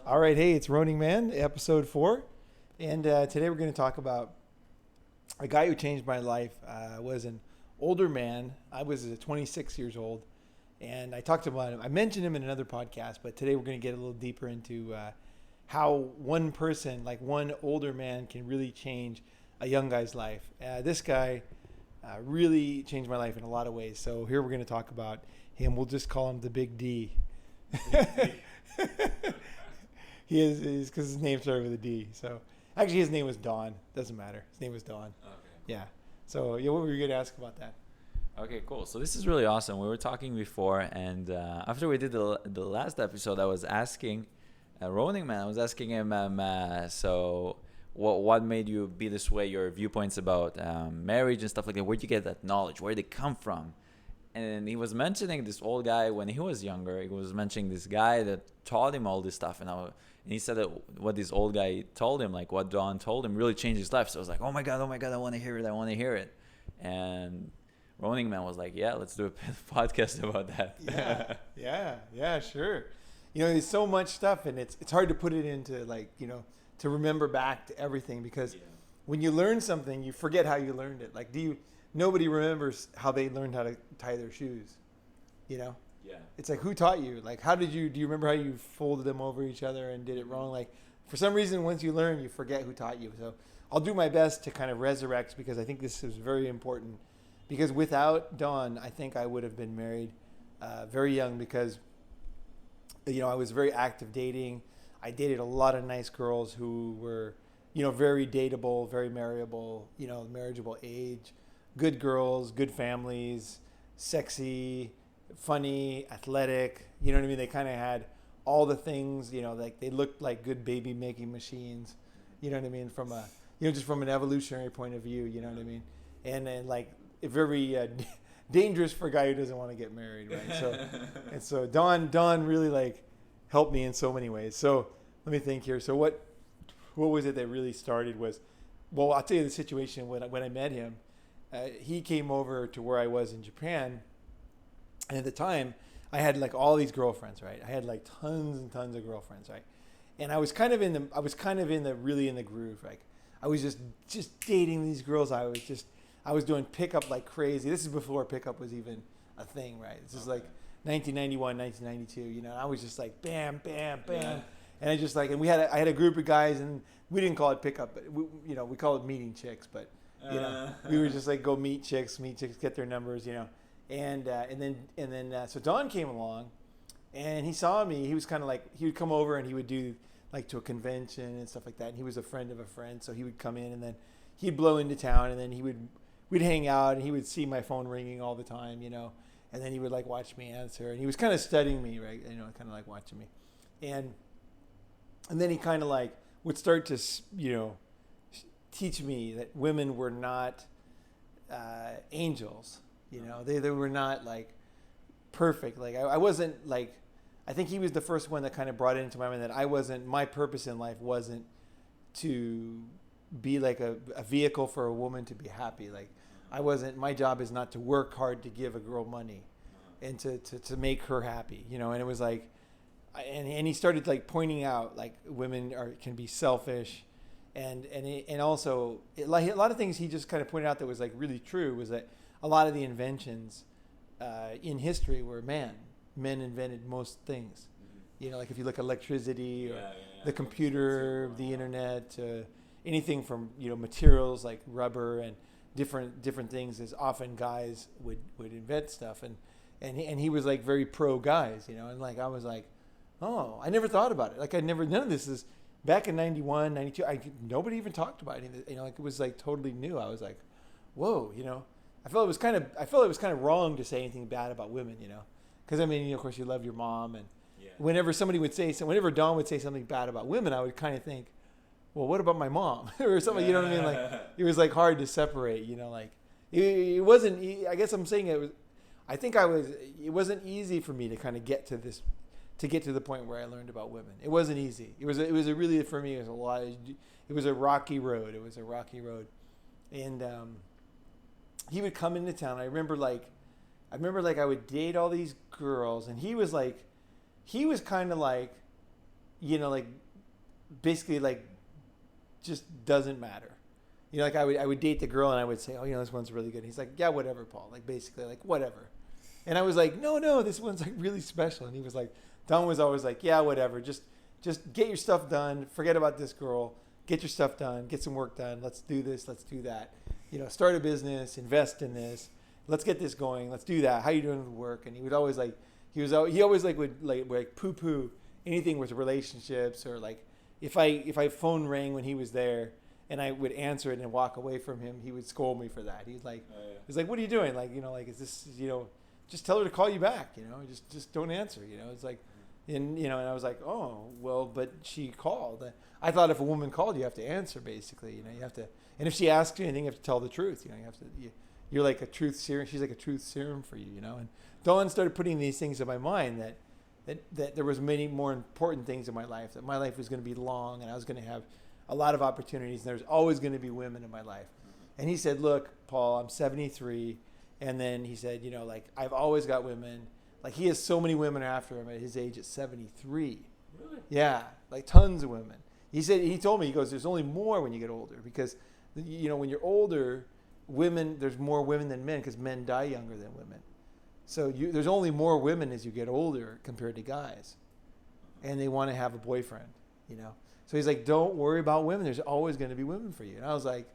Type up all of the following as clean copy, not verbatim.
All right, hey, it's Ronin Man, episode 4, and today we're going to talk about a guy who changed my life. Was an older man. I was 26 years old, and I talked about him. I mentioned him in another podcast, but today we're going to get a little deeper into how one person, like one older man, can really change a young guy's life. This guy really changed my life in a lot of ways. So here we're going to talk about him. We'll just call him the Big D. He is because his name started with a D. So actually, his name was Don. Doesn't matter. His name was Don. Okay. Yeah. So yeah, what were you going to ask about that? Okay, cool. So this is really awesome. We were talking before, and after we did the last episode, I was asking Ronin Man. I was asking him, so what made you be this way? Your viewpoints about marriage and stuff like that. Where'd you get that knowledge? Where did it come from? And he was mentioning this old guy when he was younger. He was mentioning this guy that taught him all this stuff, and he said that what this old guy told him, like what Don told him, really changed his life. So I was like, oh my god, I want to hear it. And Ronin Man was like, yeah, let's do a podcast about that. Yeah, sure. You know, there's so much stuff, and it's hard to put it into to remember back to everything, because when you learn something, you forget how you learned it. Like, nobody remembers how they learned how to tie their shoes, Yeah. It's like, who taught you? Like, do you remember how you folded them over each other and did it wrong? Like, for some reason, once you learn, you forget who taught you. So I'll do my best to kind of resurrect, because I think this is very important. Because without Dawn, I think I would have been married very young, because, I was very active dating. I dated a lot of nice girls who were, very dateable, very marriable, marriageable age, good girls, good families, sexy, funny, athletic, you know what I mean? They kind of had all the things, like they looked like good baby making machines, you know what I mean? From just from an evolutionary point of view, you know what I mean? And then like very dangerous for a guy who doesn't want to get married, right? So Dawn really like helped me in so many ways. So let me think here. So what was it that really started was, well, I'll tell you the situation when I met him. He came over to where I was in Japan. And at the time, I had like all these girlfriends, right? I had like tons and tons of girlfriends, right? And I was kind of in the groove. Like, I was just dating these girls. I was doing pickup like crazy. This is before pickup was even a thing, right? This is like 1991, 1992. I was just like bam, bam, bam, and I had a group of guys, and we didn't call it pickup, but we call it meeting chicks, but we would just like go meet chicks, get their numbers, And then so Don came along, and he saw me. He was kind of like, he would come over and he would do like to a convention and stuff like that. And he was a friend of a friend, so he would come in, and then he'd blow into town, and then we'd hang out, and he would see my phone ringing all the time, and then he would like watch me answer, and he was kind of studying me, right? Kind of like watching me, and then he kind of like would start to teach me that women were not angels. They were not like perfect. Like I wasn't like, I think he was the first one that kind of brought it into my mind that my purpose in life wasn't to be like a vehicle for a woman to be happy. Like my job is not to work hard to give a girl money and to make her happy, and it was like, and he started like pointing out like women can be selfish. And also a lot of things he just kind of pointed out that was like really true was that a lot of the inventions in history were men. Men invented most things. Like if you look at electricity or the computer, the internet, anything from materials like rubber and different things, is often guys would invent stuff, and he was like very pro guys, and like I was like, oh, I never thought about it. Like none of this is back in 91, 92. Nobody even talked about it. Like it was like totally new. I was like, whoa, I felt it was kind of wrong to say anything bad about women, because of course you love your mom, and whenever Dawn would say something bad about women, I would kind of think, well, what about my mom or something? You know what I mean? Like it was like hard to separate, like it wasn't. I guess I'm saying it was. I think it wasn't easy for me to kind of get to the point where I learned about women. It wasn't easy. It was really, for me, it was a lot. It was a rocky road. And he would come into town. I remember I would date all these girls, and he was kind of like like basically like just doesn't matter. Like I would date the girl and I would say, oh, this one's really good. He's like, yeah, whatever, Paul. Like basically like whatever. And I was like, no, this one's like really special. And he was like, Don was always like, yeah, whatever. Just get your stuff done. Forget about this girl. Get your stuff done. Get some work done. Let's do this. Let's do that. Start a business. Invest in this. Let's get this going. Let's do that. How you doing with work? And he would always like, he always like would like poo-poo anything with relationships, or like if I phone rang when he was there and I would answer it and walk away from him, he would scold me for that. He's like, what are you doing? Like, like, is this, just tell her to call you back, just don't answer, it's like, and I was like, oh, well, but she called. I thought if a woman called, you have to answer basically, you have to, and if she asks you anything, you have to tell the truth, you have to, you're like a truth serum. She's like a truth serum for you, and Dawn started putting these things in my mind that there was many more important things in my life, that my life was going to be long and I was going to have a lot of opportunities, and there's always going to be women in my life. And he said, look, Paul, I'm 73. And then he said, like, I've always got women. Like, he has so many women after him at his age at 73. Really? Yeah, like tons of women. He told me, he goes, there's only more when you get older, because, when you're older, there's more women than men, because men die younger than women. So there's only more women as you get older compared to guys. And they want to have a boyfriend, So he's like, don't worry about women. There's always going to be women for you. And I was like,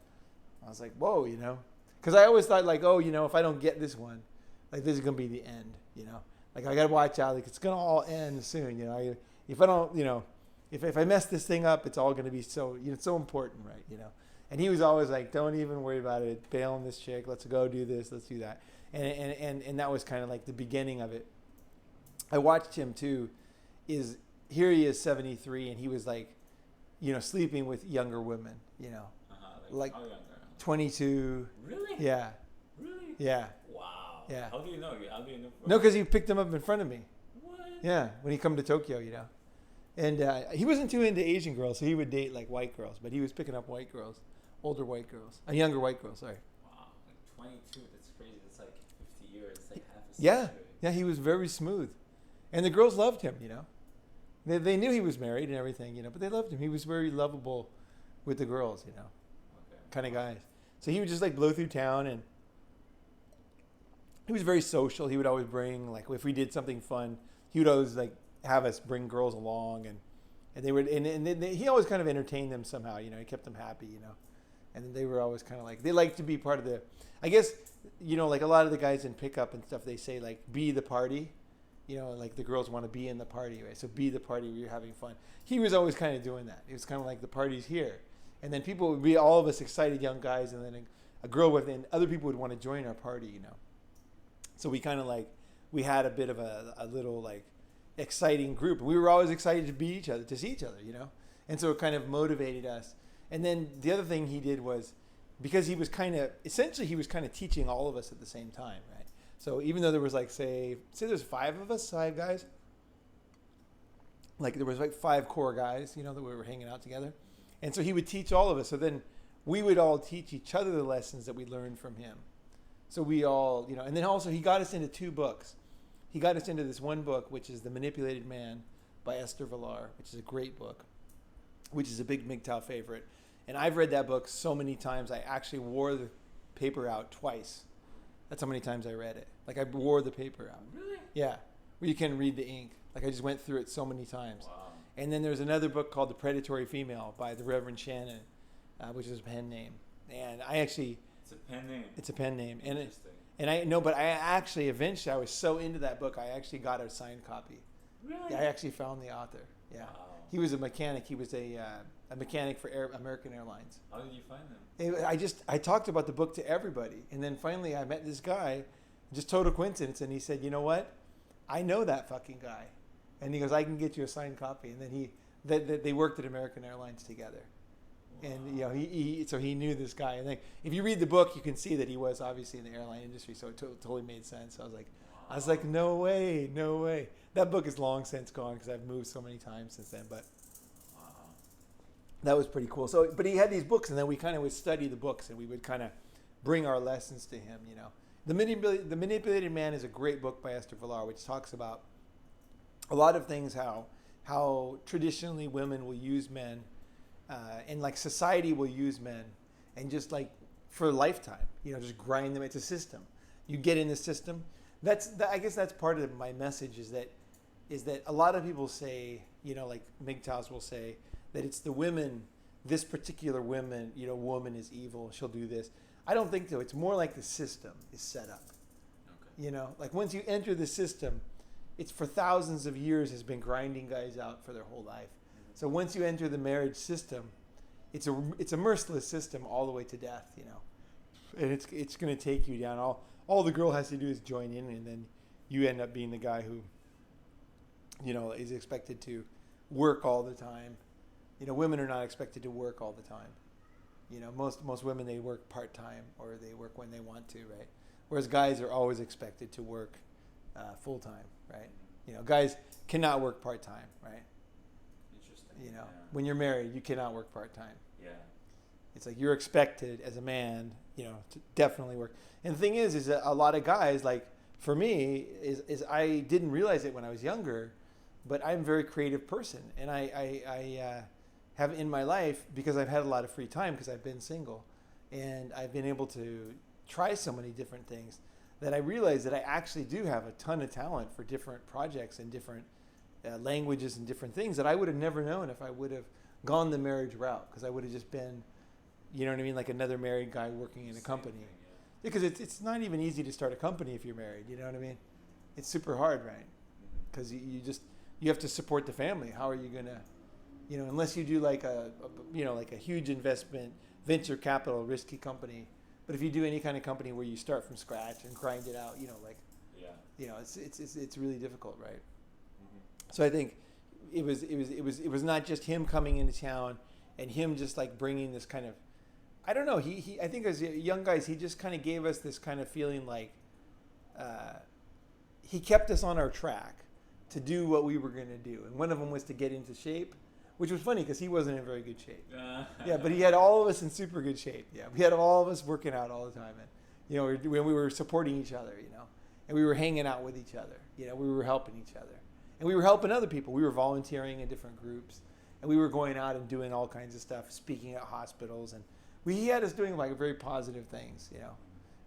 whoa, because I always thought like, oh, if I don't get this one, like this is going to be the end, like I got to watch out. Like it's going to all end soon. If I don't, if I mess this thing up, it's all going to be so, so important. Right. And he was always like, don't even worry about it. Bail on this chick. Let's go do this. Let's do that. And that was kind of like the beginning of it. I watched him too, here he is 73 and he was like, sleeping with younger women, like 22. Really? Yeah. Really? Yeah. Wow. Yeah. How do you know? No, because he picked them up in front of me. What? Yeah, when he come to Tokyo, And he wasn't too into Asian girls, so he would date like white girls, but he was picking up white girls, older white girls, younger white girls, sorry. Wow, like 22, that's crazy. That's like 50 years, it's like half a century. Yeah, he was very smooth. And the girls loved him, They knew he was married and everything, but they loved him. He was very lovable with the girls, Okay. kind of guys. So he would just like blow through town, and he was very social. He would always bring, like, if we did something fun, he would always like have us bring girls along, and they would, he always kind of entertained them somehow, he kept them happy, and they were always kind of like, they like to be part of the, I guess, like a lot of the guys in pickup and stuff, they say like, be the party. Like the girls want to be in the party, right? So be the party where you're having fun. He was always kind of doing that. It was kind of like the party's here. And then people would be, all of us excited young guys, and then a girl with, and other people would want to join our party, So we kind of like, we had a bit of a little like exciting group. We were always excited to see each other, And so it kind of motivated us. And then the other thing he did was, because he was essentially he was kind of teaching all of us at the same time, right? So even though there was like, say there's 5 of us, 5 guys, like there was like 5 core guys, that we were hanging out together. And so he would teach all of us. So then we would all teach each other the lessons that we learned from him. So we all, and then also he got us into 2 books. He got us into this one book, which is The Manipulated Man by Esther Villar, which is a great book, which is a big MGTOW favorite. And I've read that book so many times, I actually wore the paper out twice. That's how many times I read it. Like I wore the paper out. Really? Yeah. Where you can read the ink. Like I just went through it so many times. Wow. And then there's another book called The Predatory Female by the Reverend Shannon, which is a pen name. And I actually... It's a pen name. It's a pen name. Interesting. And I know, but I actually eventually, I was so into that book, I actually got a signed copy. Really? Yeah, I actually found the author. Yeah. Wow. He was a mechanic. He was a mechanic for American Airlines. How did you find him? I talked about the book to everybody. And then finally I met this guy, just total coincidence. And he said, you know what? I know that fucking guy. And he goes, I can get you a signed copy. And then they worked at American Airlines together. Wow. And so he knew this guy. And then if you read the book, you can see that he was obviously in the airline industry. So it totally made sense. I was like, no way. That book is long since gone because I've moved so many times since then. But that was pretty cool. So, but he had these books, and then we kind of would study the books, and we would kind of bring our lessons to him. The Manipulated Man is a great book by Esther Villar, which talks about a lot of things, how how traditionally women will use men, and like society will use men, and just like for a lifetime, just grind them. It's a system. You get in the system. I guess that's part of my message is that a lot of people say, like MGTOWs will say that it's the women, this particular woman is evil. She'll do this. I don't think so. It's more like the system is set up. Okay. Like once you enter the system, it's for thousands of years has been grinding guys out for their whole life. Mm-hmm. So once you enter the marriage system, it's a merciless system all the way to death, and it's going to take you down. All the girl has to do is join in, and then you end up being the guy who, is expected to work all the time. Women are not expected to work all the time. Most women, they work part-time or they work when they want to, right? Whereas guys are always expected to work full-time, right? Guys cannot work part-time, right? Interesting. Yeah. When you're married, you cannot work part-time. Yeah. It's like you're expected as a man, to definitely work. And the thing is that a lot of guys, like for me, is I didn't realize it when I was younger, but I'm a very creative person. And I have in my life, because I've had a lot of free time because I've been single, and I've been able to try so many different things that I realized that I actually do have a ton of talent for different projects and different languages and different things that I would have never known if I would have gone the marriage route, because I would have just been, like another married guy working in a company. Because it's not even easy to start a company if you're married, you know what I mean? It's super hard, right? Because you have to support the family. How are you going to, unless you do like a huge investment, venture capital, risky company. But if you do any kind of company where you start from scratch and grind it out, it's really difficult, right? Mm-hmm. So I think it was not just him coming into town and him just like bringing this kind of, I don't know. I think as young guys, he just kind of gave us this kind of feeling like he kept us on our track to do what we were going to do. And one of them was to get into shape, which was funny because he wasn't in very good shape. Yeah, but he had all of us in super good shape. Yeah, we had all of us working out all the time. And, when we were supporting each other, and we were hanging out with each other. We were helping each other. And we were helping other people. We were volunteering in different groups. And we were going out and doing all kinds of stuff, speaking at hospitals, and he had us doing like very positive things,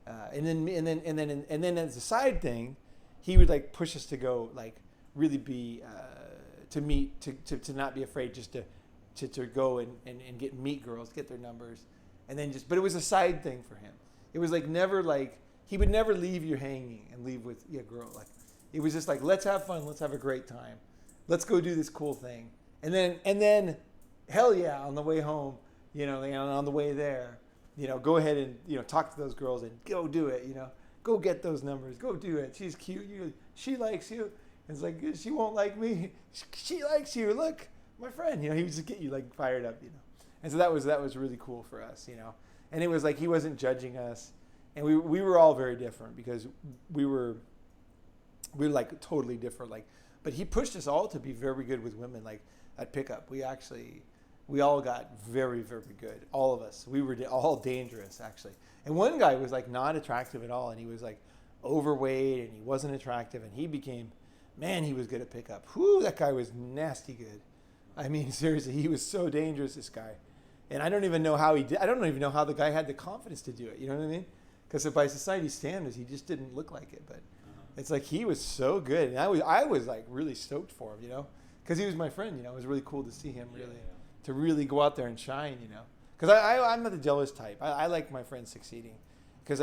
and then as a side thing, he would like push us to go like really be to not be afraid just to go and meet girls, get their numbers, and then but it was a side thing for him. It was like never like he would never leave you hanging and leave with a girl. Like it was just like, let's have fun, let's have a great time, let's go do this cool thing, and then hell yeah, on the way home. On the way there, go ahead and, talk to those girls and go do it, go get those numbers, go do it. She's cute. She likes you. It's like, she won't like me. She likes you. Look, my friend, he would just get you like fired up, And so that was really cool for us, and it was like, he wasn't judging us. And we were all very different because we were like totally different. Like, but he pushed us all to be very good with women, like at pickup. We all got very, very good. All of us. We were all dangerous, actually. And one guy was like not attractive at all, and he was like overweight, and he wasn't attractive, and he was good at pickup. Whew, that guy was nasty good. I mean, seriously, he was so dangerous, this guy. And I don't even know how he did. I don't even know how the guy had the confidence to do it. You know what I mean? Because by society standards, he just didn't look like it. But it's like he was so good, and I was like really stoked for him, because he was my friend. It was really cool to see him really. Yeah. To really go out there and shine, because I'm not the jealous type. I like my friends succeeding, because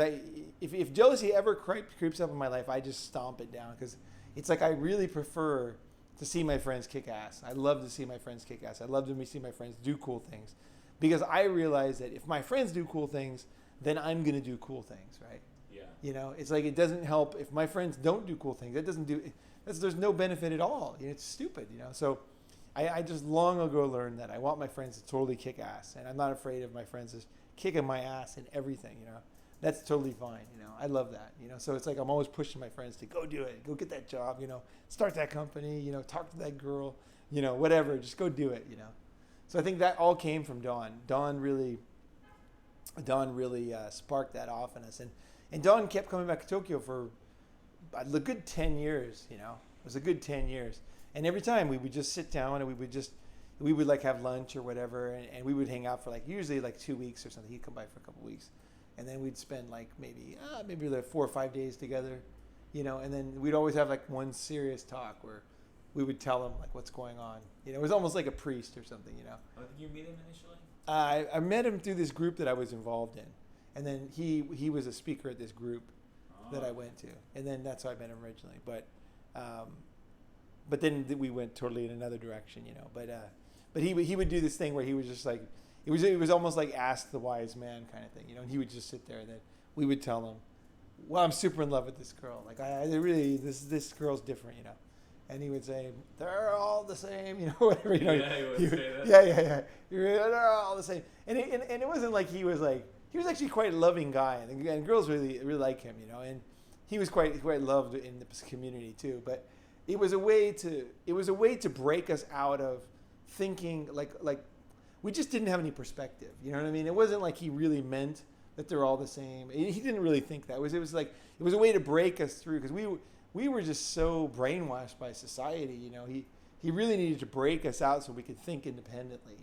if jealousy ever creeps up in my life, I just stomp it down, because it's like I really prefer to see my friends kick ass. I love to see my friends kick ass. I love to see my friends do cool things, because I realize that if my friends do cool things, then I'm gonna do cool things, right? Yeah. It's like it doesn't help if my friends don't do cool things. There's no benefit at all. It's stupid, So. I just long ago learned that I want my friends to totally kick ass, and I'm not afraid of my friends just kicking my ass in everything, That's totally fine, I love that, So it's like I'm always pushing my friends to go do it, go get that job, start that company, talk to that girl, whatever, just go do it, So I think that all came from Don. Don really sparked that off in us, and Don kept coming back to Tokyo for a good 10 years, It was a good 10 years. And every time we would just sit down and we would like have lunch or whatever, and we would hang out for like usually like 2 weeks or something. He'd come by for a couple weeks, and then we'd spend like maybe like 4 or 5 days together, and then we'd always have like one serious talk where we would tell him like what's going on. It was almost like a priest or something. How did you meet him initially? I met him through this group that I was involved in, and then he was a speaker at this group that I went to, and then that's how I met him originally. But then we went totally in another direction, But he would do this thing where he was just like, it was almost like Ask the Wise Man kind of thing, And he would just sit there, and then we would tell him, well, I'm super in love with this girl. Like this girl's different, And he would say, they're all the same, whatever. Yeah, he would say that. Yeah. They're all the same. And it wasn't like he was actually quite a loving guy, and girls really like him, And he was quite loved in the community too. But it was a way to break us out of thinking like we just didn't have any perspective. You know what I mean? It wasn't like he really meant that they're all the same. He didn't really think that. It was a way to break us through, because we were just so brainwashed by society. He really needed to break us out so we could think independently.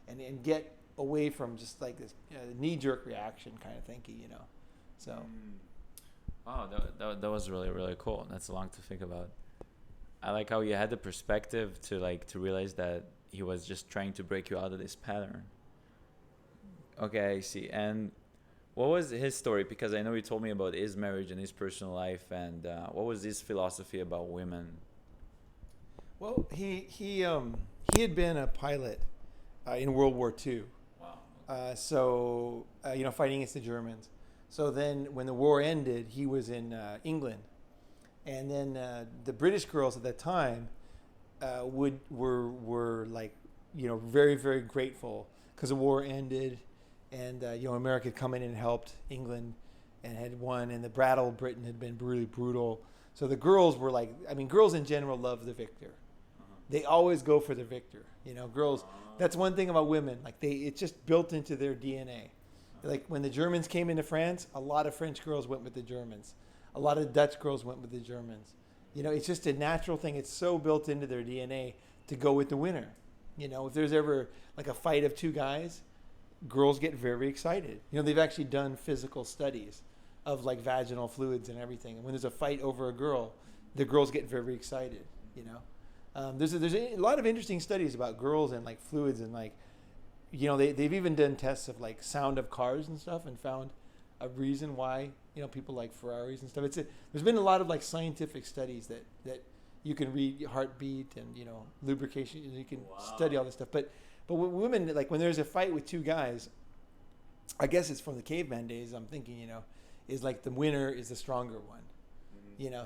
And get away from just like this knee-jerk reaction kind of thinking. So. Wow, that was really, really cool. That's a lot to think about. I like how you had the perspective to realize that he was just trying to break you out of this pattern. Okay, I see. And what was his story? Because I know he told me about his marriage and his personal life, and what was his philosophy about women? Well, he had been a pilot in World War II. Wow. Fighting against the Germans. So then when the war ended, he was in England. And then the British girls at that time were like, very, very grateful because the war ended, and America had come in and helped England and had won, and the Battle of Britain had been really brutal. So the girls were like, girls in general love the victor. They always go for the victor. Girls. That's one thing about women. Like it's just built into their DNA. Like when the Germans came into France, a lot of French girls went with the Germans. A lot of Dutch girls went with the Germans. It's just a natural thing. It's so built into their DNA to go with the winner. If there's ever like a fight of two guys, girls get very excited. They've actually done physical studies of like vaginal fluids and everything. And when there's a fight over a girl, the girls get very excited. There's a lot of interesting studies about girls and like fluids and like, they've even done tests of like sound of cars and stuff and found a reason why people like Ferraris and stuff. There's been a lot of like scientific studies that you can read heartbeat and lubrication. You can study all this stuff. But with women, like when there's a fight with two guys, I guess it's from the caveman days. I'm thinking is like the winner is the stronger one.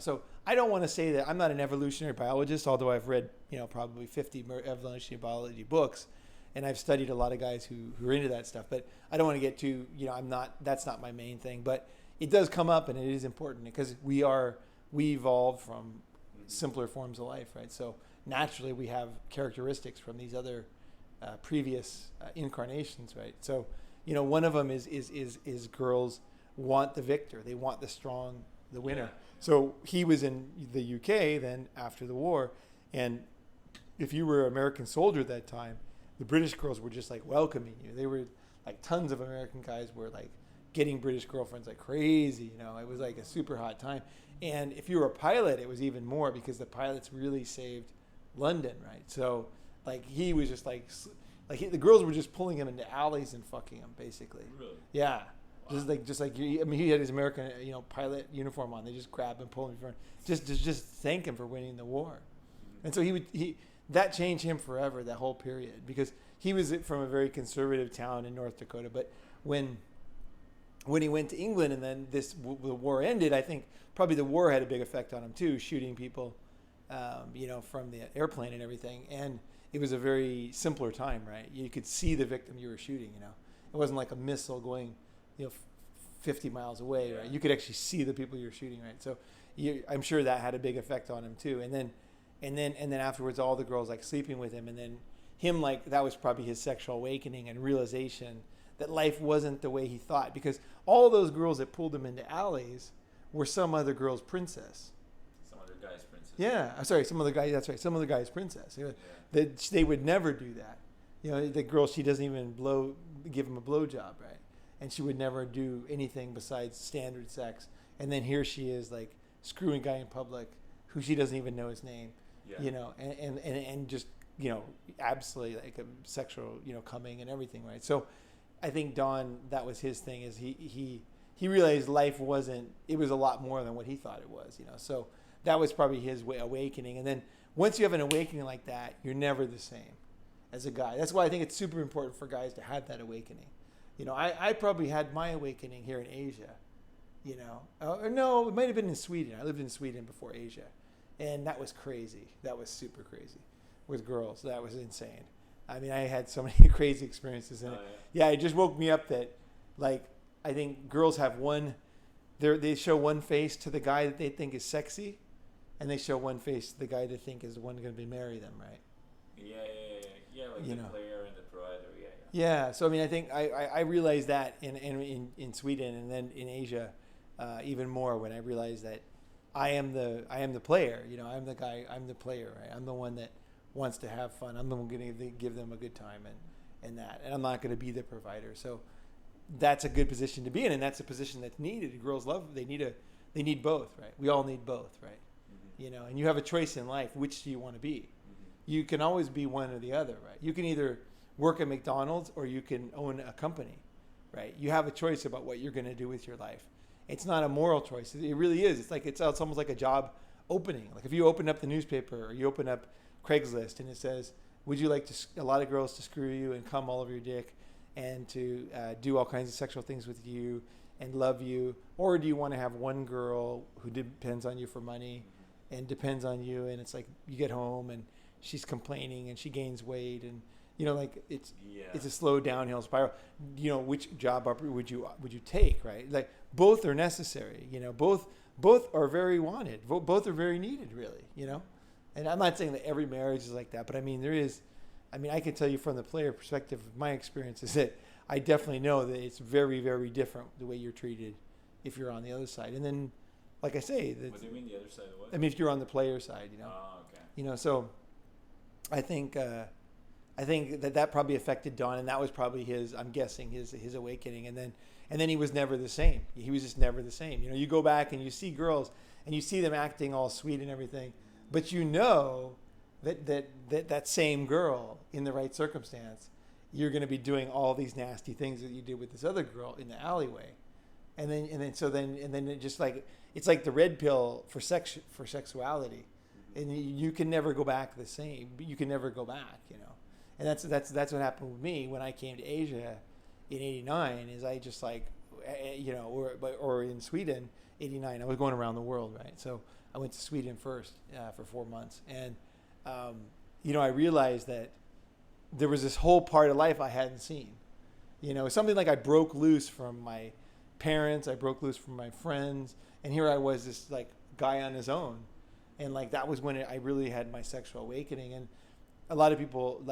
So I don't want to say that I'm not an evolutionary biologist, although I've read probably 50 evolutionary biology books. And I've studied a lot of guys who are into that stuff, but I don't want to get too, that's not my main thing, but it does come up and it is important because we evolved from simpler forms of life, right? So naturally we have characteristics from these other previous incarnations, right? So, one of them is girls want the victor. They want the winner. Yeah. So he was in the UK then after the war. And if you were an American soldier at that time, the British girls were just like welcoming you. They were like tons of American guys were like getting British girlfriends like crazy. It was like a super hot time. And if you were a pilot, it was even more because the pilots really saved London, right? So like he was just like the girls were just pulling him into alleys and fucking him basically. Really? Yeah. Wow. He had his American pilot uniform on. They just grab him, pull him in front, just thank him for winning the war. And so that changed him forever, that whole period, because he was from a very conservative town in North Dakota. But when he went to England and then the war ended, I think probably the war had a big effect on him too, shooting people, from the airplane and everything. And it was a very simpler time, right? You could see the victim you were shooting, It wasn't like a missile going, 50 miles away, right? You could actually see the people you're shooting, right? So I'm sure that had a big effect on him too. And then afterwards, all the girls like sleeping with him, and then him like that was probably his sexual awakening and realization that life wasn't the way he thought, because all those girls that pulled him into alleys were some other girl's princess. Some other guy's princess. Yeah, I'm sorry. Some other guy. That's right. Some other guy's princess. Yeah. That they would never do that. You know, the girl, she doesn't even give him a blowjob, right? And she would never do anything besides standard sex. And then here she is, like screwing a guy in public, who she doesn't even know his name. Yeah. You know, and just, you know, absolutely like a sexual, you know, coming and everything, right? So, I think Don, that was his thing. Is he realized life wasn't. It was a lot more than what he thought it was. You know, so that was probably his awakening. And then once you have an awakening like that, you're never the same as a guy. That's why I think it's super important for guys to have that awakening. You know, I probably had my awakening here in Asia. You know, or no, it might have been in Sweden. I lived in Sweden before Asia, and that was crazy. That was super crazy with girls. That was insane. I mean, I had so many crazy experiences in it. Yeah, it just woke me up that, like, I think girls have they show one face to the guy that they think is sexy, and they show one face to the guy they think is the one going to be marry them, right? Yeah, like you the know. player and the provider, Yeah, so I mean, I think I realized that in Sweden, and then in Asia, even more when I realized that I am the player. You know, I'm the guy. I'm the player. Right? I'm the one that wants to have fun. I'm the one going to give them a good time and that. And I'm not going to be the provider. So that's a good position to be in, and that's a position that's needed. Girls they need both, right? We all need both, right? Mm-hmm. You know, and you have a choice in life. Which do you want to be? Mm-hmm. You can always be one or the other, right? You can either work at McDonald's or you can own a company, right? You have a choice about what you're going to do with your life. It's not a moral choice. It really is. It's almost like a job opening. Like if you open up the newspaper or you open up Craigslist and it says, would you like a lot of girls to screw you and come all over your dick and to do all kinds of sexual things with you and love you? Or do you want to have one girl who depends on you for money and depends on you, and it's like you get home and she's complaining and she gains weight, and you know, like it's a slow downhill spiral. You know, which job would you take, right? Like both are necessary. You know, both are very wanted. Both are very needed, really. You know, and I'm not saying that every marriage is like that, but I mean I can tell you from the player perspective, my experience is that I definitely know that it's very, very different the way you're treated if you're on the other side. And then, like I say, What do you mean the other side of what? I mean, if you're on the player side, you know. Oh, okay. You know, so I think that probably affected Don, and that was probably his awakening, and then he was never the same. He was just never the same. You know, you go back and you see girls and you see them acting all sweet and everything, but you know that same girl in the right circumstance, you're going to be doing all these nasty things that you did with this other girl in the alleyway, and then it just like it's like the red pill for sexuality, and you can never go back the same. You can never go back, you know. And that's what happened with me when I came to Asia in '89. Is I just like, you know, or in Sweden '89. I was going around the world, right? So I went to Sweden first for 4 months, and you know, I realized that there was this whole part of life I hadn't seen. You know, something like I broke loose from my parents, I broke loose from my friends, and here I was, this like guy on his own, and like that was when I really had my sexual awakening. And a lot of people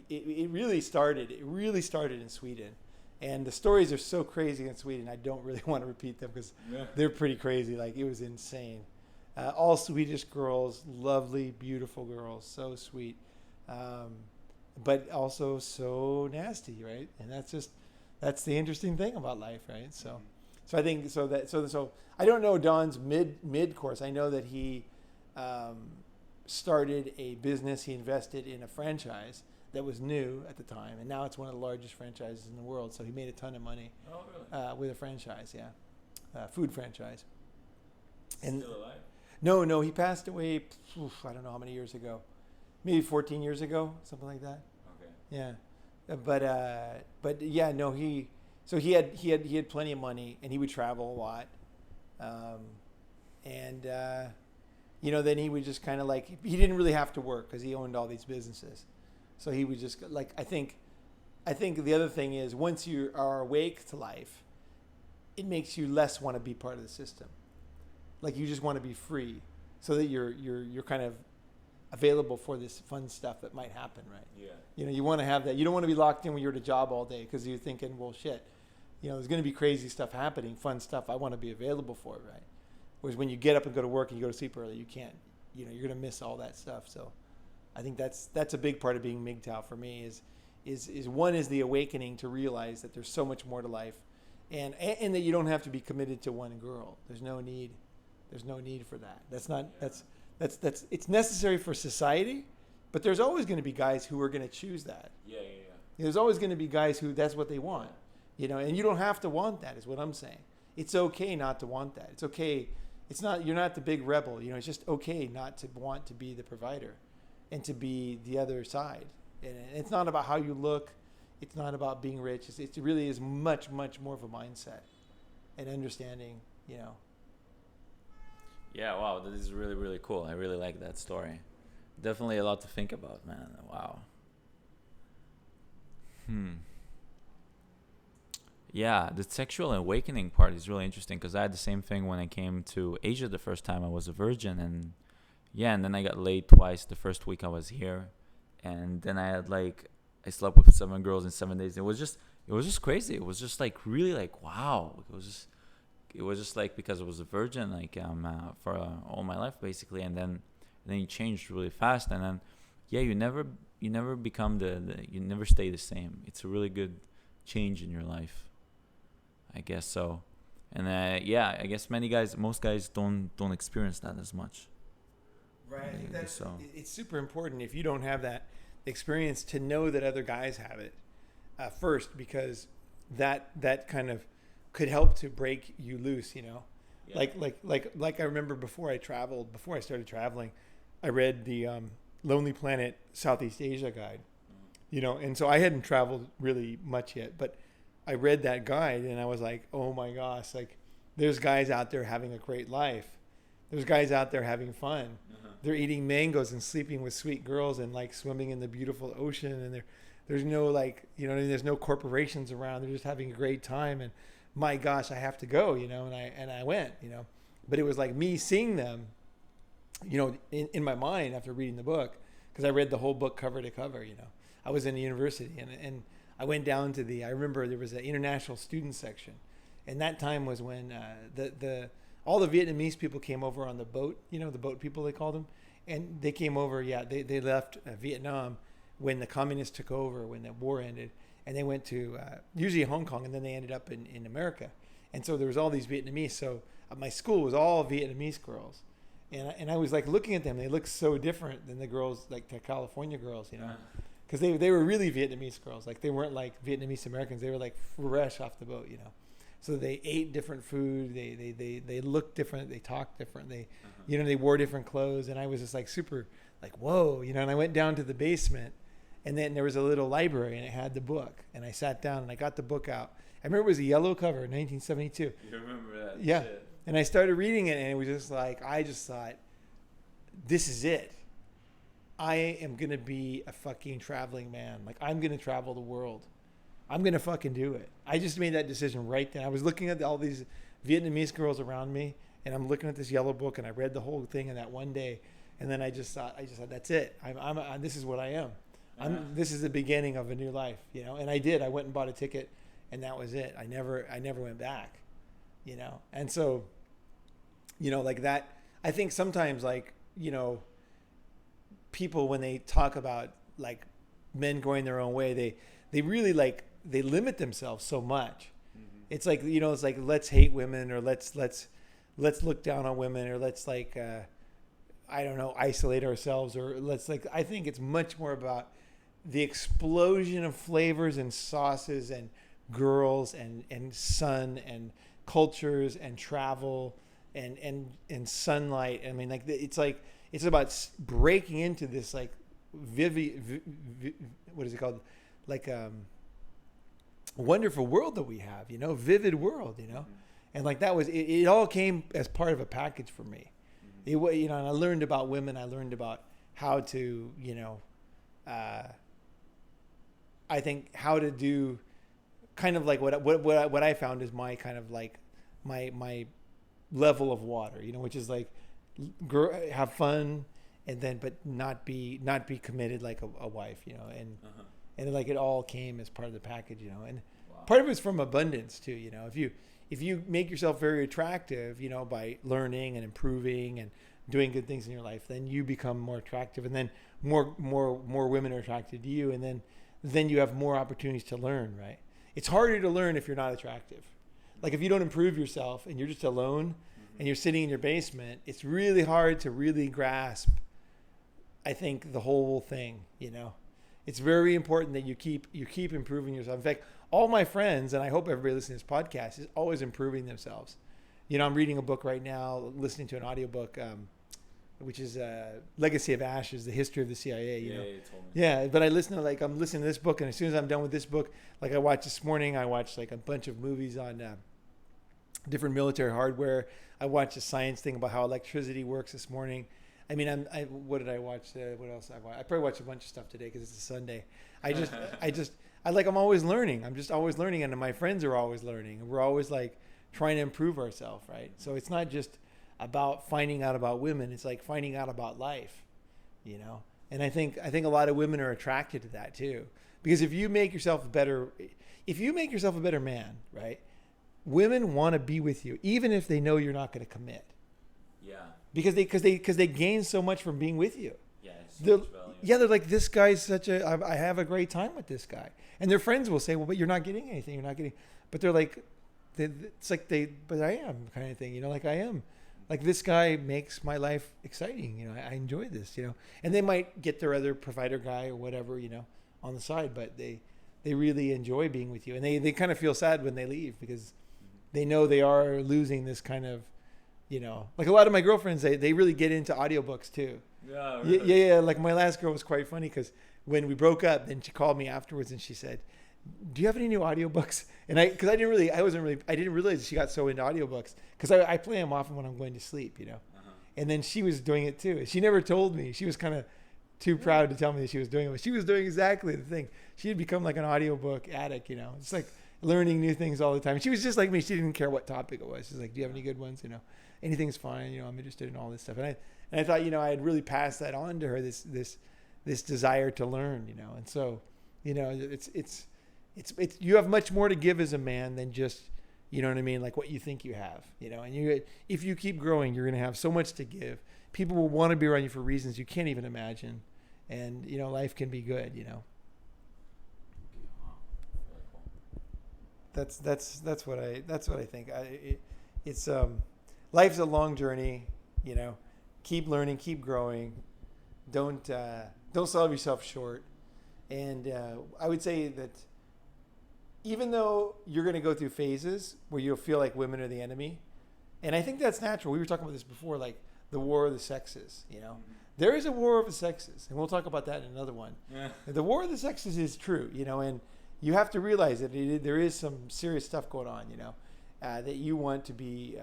it really started in Sweden, and the stories are so crazy in Sweden. I don't really want to repeat them because they're pretty crazy. Like it was insane. All Swedish girls, lovely, beautiful girls, so sweet, but also so nasty, right? And that's the interesting thing about life, right? So I think so I don't know Don's mid course. I know that he started a business. He invested in a franchise that was new at the time, and now it's one of the largest franchises in the world. So he made a ton of money with a franchise, food franchise. And still alive? No, he passed away. I don't know how many years ago, maybe 14 years ago, something like that. Okay. Yeah, but yeah, no, he had plenty of money, and he would travel a lot, and you know, then he would just kind of like, he didn't really have to work because he owned all these businesses, so he would just like, I think the other thing is, once you are awake to life, it makes you less want to be part of the system. Like you just want to be free, so that you're kind of available for this fun stuff that might happen, right? Yeah. You know, you want to have that. You don't want to be locked in when you're at a job all day because you're thinking, well, shit, you know, there's going to be crazy stuff happening, fun stuff. I want to be available for it, right? Whereas when you get up and go to work and you go to sleep early, you you're gonna miss all that stuff. So I think that's a big part of being MGTOW for me is one is the awakening to realize that there's so much more to life, and that you don't have to be committed to one girl. There's no need for that. That's it's necessary for society, but there's always going to be guys who are going to choose that. Yeah. There's always going to be guys who that's what they want, and you don't have to want that is what I'm saying. It's okay not to want that. It's okay. You're not the big rebel, it's just okay not to want to be the provider and to be the other side. And it's not about how you look. It's not about being rich. It really is much, much more of a mindset and understanding, Yeah, wow, that is really, really cool. I really like that story. Definitely a lot to think about, man. Wow. Yeah, the sexual awakening part is really interesting because I had the same thing when I came to Asia the first time. I was a virgin, and then I got laid twice the first week I was here, and then I slept with 7 girls in 7 days. It was just crazy. It was just like really like wow. It was just like because I was a virgin for all my life basically, and then you changed really fast, and then you never become you never stay the same. It's a really good change in your life, I guess so. And I guess most guys don't experience that as much. Right. I think it's super important if you don't have that experience to know that other guys have it first, because that kind of could help to break you loose, like I remember before I started traveling, I read the Lonely Planet Southeast Asia guide, and so I hadn't traveled really much yet, but I read that guide and I was like, oh my gosh, like there's guys out there having a great life. There's guys out there having fun. They're eating mangoes and sleeping with sweet girls and like swimming in the beautiful ocean, and there's no there's no corporations around. They're just having a great time, and my gosh, I have to go, and I went, but it was like me seeing them, in my mind after reading the book, because I read the whole book cover to cover, I was in a university and I went down to I remember there was an international student section, and that time was when all the Vietnamese people came over on the boat, the boat people they called them, and they came over, they left Vietnam when the communists took over, when the war ended. And they went to usually Hong Kong, and then they ended up in America. And so there was all these Vietnamese. So my school was all Vietnamese girls, and I was like looking at them. They looked so different than the girls, like the California girls, because they were really Vietnamese girls. Like they weren't like Vietnamese Americans. They were like fresh off the boat, So they ate different food. They looked different. They talked different. They wore different clothes. And I was just like super like whoa, And I went down to the basement. And then there was a little library, and it had the book. And I sat down, and I got the book out. I remember it was a yellow cover, 1972. You remember that? Yeah. Shit. And I started reading it, and it was just like, I just thought, this is it. I am going to be a fucking traveling man. Like, I'm going to travel the world. I'm going to fucking do it. I just made that decision right then. I was looking at all these Vietnamese girls around me, and I'm looking at this yellow book, and I read the whole thing in that one day. And then I just thought, that's it. This is what I am. This is the beginning of a new life, and I did. I went and bought a ticket, and that was it. I never went back, And so, like that, I think sometimes people, when they talk about like men going their own way, they really they limit themselves so much. Mm-hmm. It's like, it's like, let's hate women, or let's look down on women, or let's I don't know, isolate ourselves, or I think it's much more about the explosion of flavors and sauces and girls and sun and cultures and travel and sunlight. I mean, it's about breaking into this what is it called? Wonderful world that we have, vivid world, Mm-hmm. And that was, it all came as part of a package for me. Mm-hmm. And I learned about women. I learned about how to, I think how to do kind of like what I found is my kind of like my level of water, which is like have fun, and then but not be committed like a wife, and like it all came as part of the package, and wow. Part of it's from abundance too, if you make yourself very attractive, by learning and improving and doing good things in your life, then you become more attractive, and then more women are attracted to you, and then you have more opportunities to learn, right? It's harder to learn if you're not attractive. Like if you don't improve yourself and you're just alone and you're sitting in your basement, it's really hard to really grasp, I think, the whole thing, you know. It's very important that you keep improving yourself. In fact, all my friends, and I hope everybody listening to this podcast, is always improving themselves. You know, I'm reading a book right now, listening to an audiobook, which is Legacy of Ashes, the history of the CIA, you know. You told me. Yeah, but I'm listening to this book, and as soon as I'm done with this book, like I watched like a bunch of movies on different military hardware. I watched a science thing about how electricity works this morning. I mean, what did I watch? What else I watched? I probably watched a bunch of stuff today because it's a Sunday. I'm always learning. I'm just always learning, and my friends are always learning, and we're always like trying to improve ourselves, right? So it's not just about finding out about women. It's like finding out about life, you know? And I think a lot of women are attracted to that too, because if you make yourself a better man, right? Women want to be with you, even if they know you're not going to commit. Yeah. Because they gain so much from being with you. Yeah. So much value. They're like, this guy's I have a great time with this guy. And their friends will say, well, but you're not getting anything. But they're like, but I am kind of thing, you know, like I am. Like this guy makes my life exciting. You know, I enjoy this, you know, and they might get their other provider guy or whatever, you know, on the side, but they really enjoy being with you. And they kind of feel sad when they leave because they know they are losing this kind of, you know, like a lot of my girlfriends, they really get into audiobooks too. Yeah, really. Yeah. Like my last girl was quite funny because when we broke up, then she called me afterwards and she said, do you have any new audiobooks? And I didn't realize she got so into audiobooks because I play them often when I'm going to sleep, you know. Uh-huh. And then she was doing it too. She never told me. She was kind of too proud to tell me that she was doing it. But she was doing exactly the thing. She had become like an audiobook addict, you know. It's like learning new things all the time. She was just like me. She didn't care what topic it was. She's like, do you have any good ones? You know, anything's fine. You know, I'm interested in all this stuff. And I thought, you know, I had really passed that on to her, this desire to learn, you know. And so, you know, it's you have much more to give as a man than just, you know what I mean, like what you think you have, you know. And if you keep growing, you're going to have so much to give. People will want to be around you for reasons you can't even imagine, and you know, life can be good, you know. That's what I think. It's life's a long journey, you know. Keep learning, keep growing. Don't sell yourself short. And I would say that even though you're going to go through phases where you'll feel like women are the enemy, and I think that's natural. We were talking about this before, like the war of the sexes, you know. Mm-hmm. There is a war of the sexes, and we'll talk about that in another one. Yeah. The war of the sexes is true, you know, and you have to realize that there is some serious stuff going on, you know, that you want to be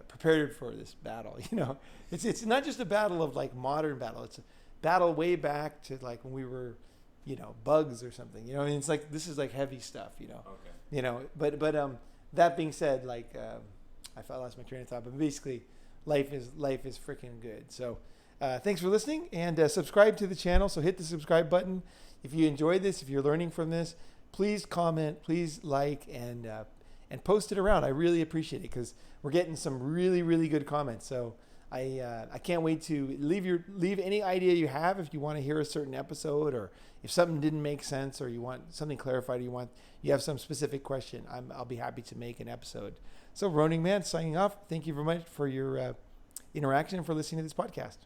prepared for this battle, you know. It's not just a battle of like modern battle. It's a battle way back to like when we were, you know, bugs or something, you know. I mean, it's like, this is like heavy stuff, you know. Okay. You know, but that being said, like I lost my train of thought, but basically, life is freaking good. So, thanks for listening, and subscribe to the channel. So hit the subscribe button if you enjoyed this. If you're learning from this, please comment, please like, and post it around. I really appreciate it because we're getting some really, really good comments. So I can't wait to leave any idea you have if you want to hear a certain episode, or if something didn't make sense, or you want something clarified, or you have some specific question. I'll be happy to make an episode. So Ronin Man signing off. Thank you very much for your interaction and for listening to this podcast.